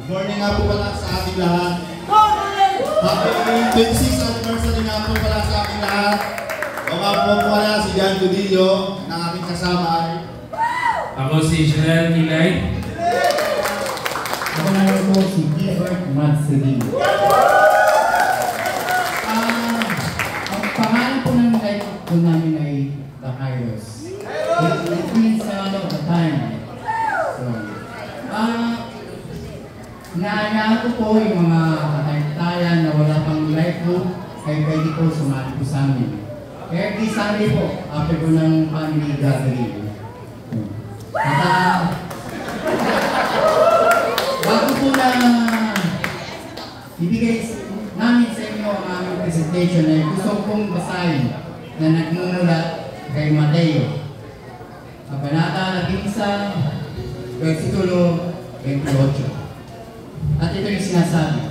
Morning nga po pala sa ating lahat. Happy 26th anniversary nga po pala sa ating lahat. O nga po pala si Jan Gudillo ng aking kasama ay... Ako si Janelle Nilay. Ako naman po si Gilbert Matsudin. Ang pangalan po ng life po namin ay The Kairos. It means the time. So, inaanaan ko po yung mga kataytayan na wala pang life group ay pwede po sumali po sa amin. Every Sunday po, after po ng family gathering. At bago po na ibigay namin sa inyo ang aming presentation ay gusto kong basahin na nagmumulat kay Mateo. Kabanata 11, versikulo 28. At ito yung sinasabi,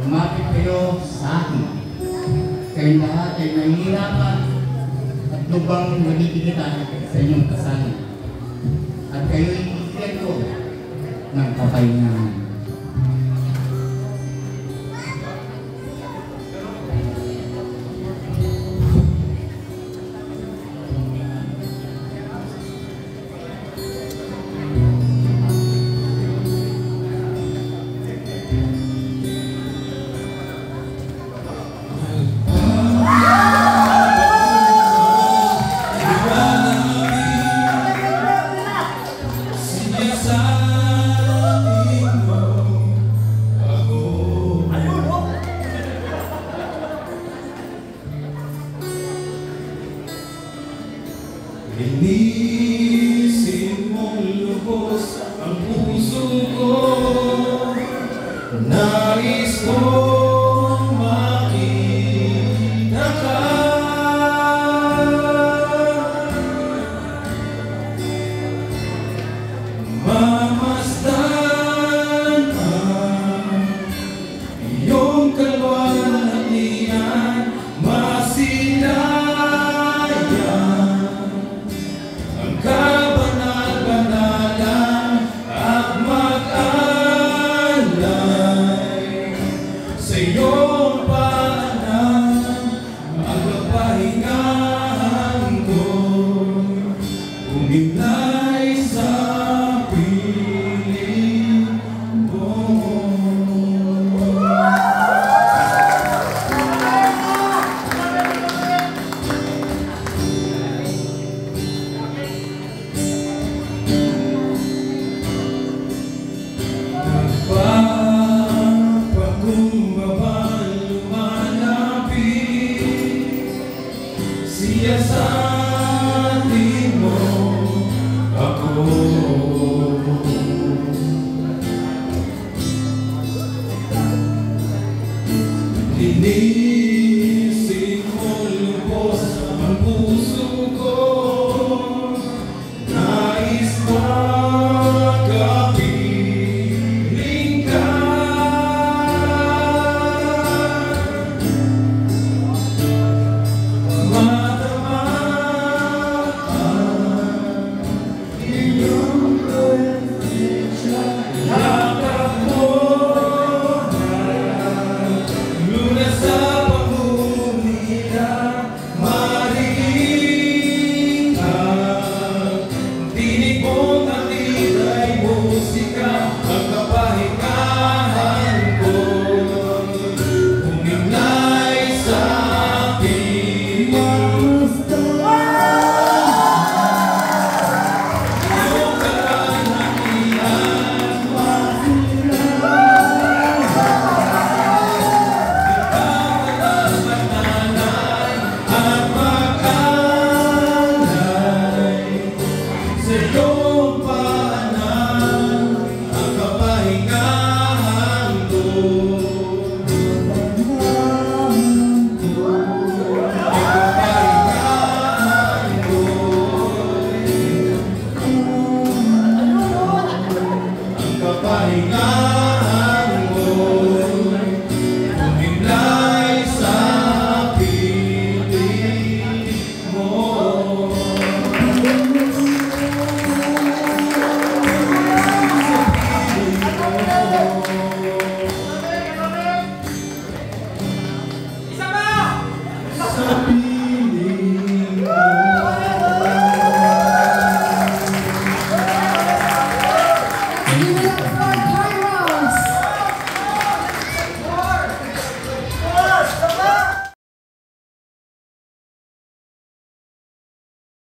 lumapit kayo sa akin. Kayong lahat ay nahihirapan at lubang nabibigatan sa inyong kasalan. At kayo'y ibigyan ko ng kapahingahan. Linisin mong lubos ang puso ko. Nais kong makita ka. Mamasdan ang iyong kalwalhatian. Kabanal-banalan at mag-alay sa iyong paanan ang kapahingahan ko. Umimlay sa piling mo. Siyasatin mo ako. Linisin mo lubos ang puso ko. Nais makapiling ka. Sa